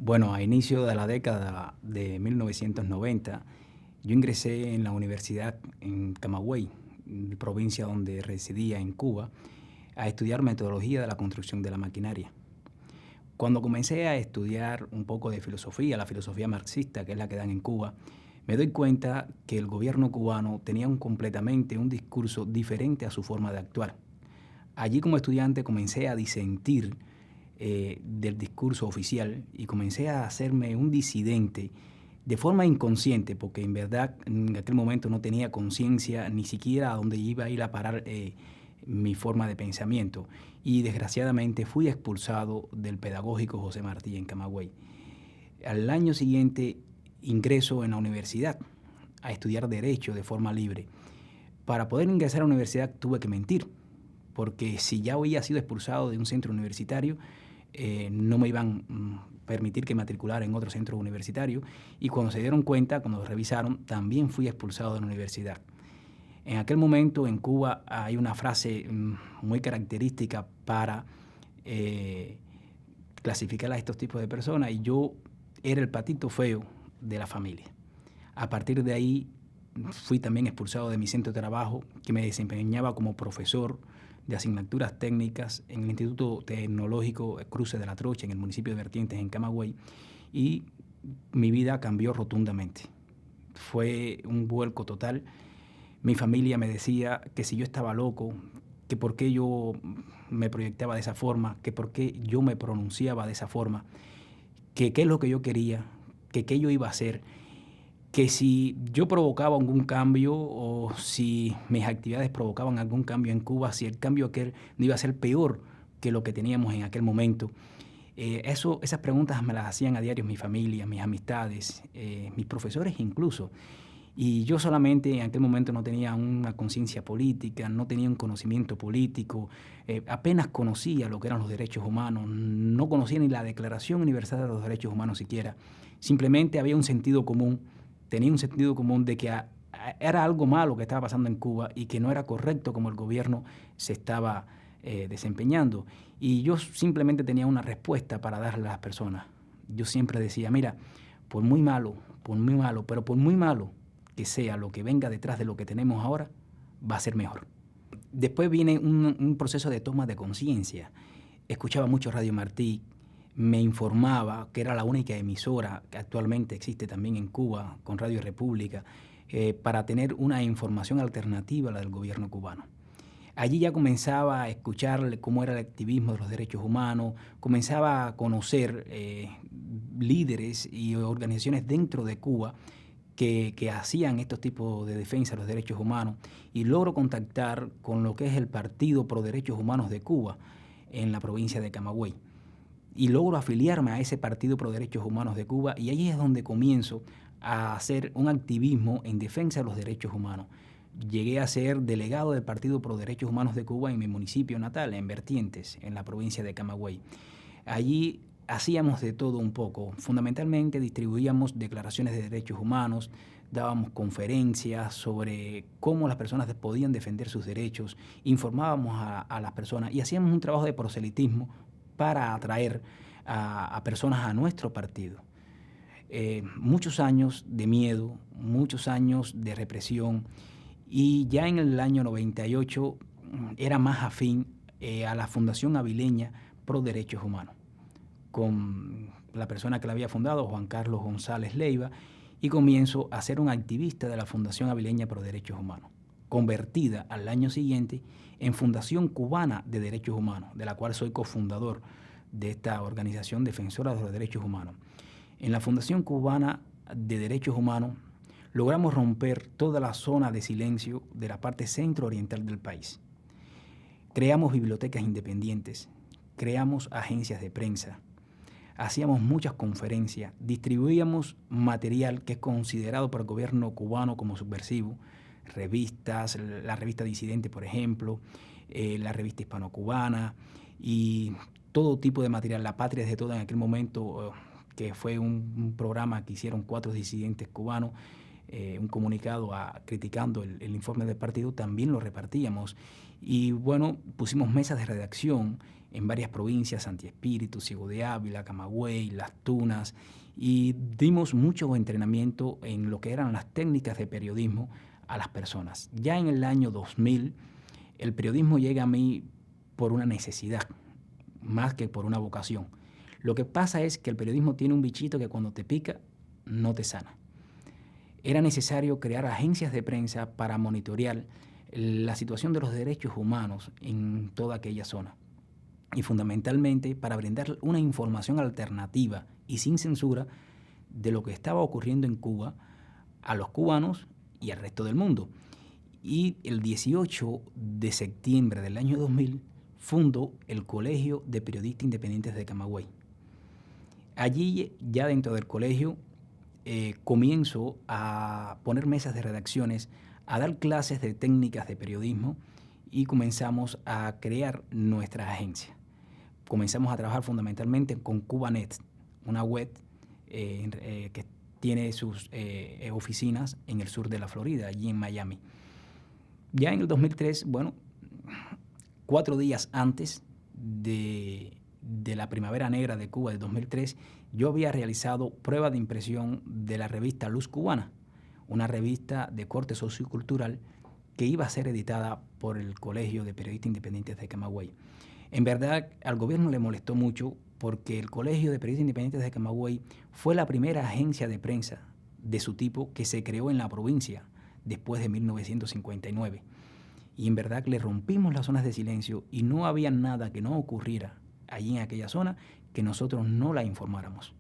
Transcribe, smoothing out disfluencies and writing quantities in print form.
Bueno, a inicio de la década de 1990, yo ingresé en la universidad en Camagüey, provincia donde residía en Cuba, a estudiar metodología de la construcción de la maquinaria. Cuando comencé a estudiar un poco de filosofía, la filosofía marxista, que es la que dan en Cuba, me doy cuenta que el gobierno cubano tenía completamente un discurso diferente a su forma de actuar. Allí como estudiante comencé a disentir del discurso oficial y comencé a hacerme un disidente de forma inconsciente, porque en verdad en aquel momento no tenía conciencia ni siquiera a dónde iba a ir a parar mi forma de pensamiento. Y desgraciadamente fui expulsado del pedagógico José Martí en Camagüey. Al año siguiente ingreso en la universidad a estudiar Derecho de forma libre. Para poder ingresar a la universidad tuve que mentir, porque si ya había sido expulsado de un centro universitario, no me iban a permitir que matriculara en otro centro universitario, y cuando se dieron cuenta, cuando lo revisaron, también fui expulsado de la universidad. En aquel momento en Cuba hay una frase muy característica para clasificar a estos tipos de personas, y yo era el patito feo de la familia. A partir de ahí fui también expulsado de mi centro de trabajo, que me desempeñaba como profesor de asignaturas técnicas en el Instituto Tecnológico Cruce de la Trocha, en el municipio de Vertientes, en Camagüey, y mi vida cambió rotundamente. Fue un vuelco total. Mi familia me decía que si yo estaba loco, que por qué yo me proyectaba de esa forma, que por qué yo me pronunciaba de esa forma, que qué es lo que yo quería, que qué yo iba a hacer, que si yo provocaba algún cambio o si mis actividades provocaban algún cambio en Cuba, si el cambio aquel no iba a ser peor que lo que teníamos en aquel momento. Esas preguntas me las hacían a diario mi familia, mis amistades, mis profesores incluso. Y yo solamente en aquel momento no tenía una conciencia política, no tenía un conocimiento político, apenas conocía lo que eran los derechos humanos, no conocía ni la Declaración Universal de los Derechos Humanos siquiera. Simplemente había un sentido común, tenía un sentido común de que era algo malo que estaba pasando en Cuba y que no era correcto como el gobierno se estaba desempeñando. Y yo simplemente tenía una respuesta para darle a las personas. Yo siempre decía, mira, por muy malo, pero por muy malo que sea lo que venga detrás de lo que tenemos ahora, va a ser mejor. Después viene un proceso de toma de conciencia. Escuchaba mucho Radio Martí, me informaba que era la única emisora que actualmente existe también en Cuba, con Radio República, para tener una información alternativa a la del gobierno cubano. Allí ya comenzaba a escuchar cómo era el activismo de los derechos humanos, comenzaba a conocer líderes y organizaciones dentro de Cuba que hacían estos tipos de defensa de los derechos humanos, y logro contactar con lo que es el Partido Pro Derechos Humanos de Cuba en la provincia de Camagüey. Y logro afiliarme a ese Partido Pro Derechos Humanos de Cuba, y ahí es donde comienzo a hacer un activismo en defensa de los derechos humanos. Llegué a ser delegado del Partido Pro Derechos Humanos de Cuba en mi municipio natal, en Vertientes, en la provincia de Camagüey. Allí hacíamos de todo un poco. Fundamentalmente distribuíamos declaraciones de derechos humanos, dábamos conferencias sobre cómo las personas podían defender sus derechos, informábamos a las personas y hacíamos un trabajo de proselitismo para atraer a personas a nuestro partido. Muchos años de miedo, muchos años de represión, y ya en el año 98 era más afín a la Fundación Avileña Pro Derechos Humanos, con la persona que la había fundado, Juan Carlos González Leiva, y comienzo a ser un activista de la Fundación Avileña Pro Derechos Humanos, convertida al año siguiente en Fundación Cubana de Derechos Humanos, de la cual soy cofundador de esta organización defensora de los derechos humanos. En la Fundación Cubana de Derechos Humanos logramos romper toda la zona de silencio de la parte centro-oriental del país. Creamos bibliotecas independientes, creamos agencias de prensa, hacíamos muchas conferencias, distribuíamos material que es considerado por el gobierno cubano como subversivo, revistas, la revista Disidente, por ejemplo, la revista hispano-cubana y todo tipo de material. La Patria es de Toda en aquel momento, que fue un programa que hicieron 4 disidentes cubanos, un comunicado criticando el informe del partido, también lo repartíamos. Y bueno, pusimos mesas de redacción en varias provincias, Santi Espíritu, Ciego de Ávila, Camagüey, Las Tunas, y dimos mucho entrenamiento en lo que eran las técnicas de periodismo a las personas. Ya en el año 2000, el periodismo llega a mí por una necesidad, más que por una vocación. Lo que pasa es que el periodismo tiene un bichito que cuando te pica, no te sana. Era necesario crear agencias de prensa para monitorear la situación de los derechos humanos en toda aquella zona. Y fundamentalmente para brindar una información alternativa y sin censura de lo que estaba ocurriendo en Cuba a los cubanos y al resto del mundo. Y el 18 de septiembre del año 2000 fundó el Colegio de Periodistas Independientes de Camagüey. Allí, ya dentro del colegio, comienzo a poner mesas de redacciones, a dar clases de técnicas de periodismo y comenzamos a crear nuestra agencia. Comenzamos a trabajar fundamentalmente con Cubanet, una web que tiene sus oficinas en el sur de la Florida, allí en Miami. Ya en el 2003, bueno, 4 días antes de la Primavera Negra de Cuba de 2003, yo había realizado prueba de impresión de la revista Luz Cubana, una revista de corte sociocultural que iba a ser editada por el Colegio de Periodistas Independientes de Camagüey. En verdad, al gobierno le molestó mucho porque el Colegio de Periodistas Independientes de Camagüey fue la primera agencia de prensa de su tipo que se creó en la provincia después de 1959. Y en verdad le rompimos las zonas de silencio y no había nada que no ocurriera allí en aquella zona que nosotros no la informáramos.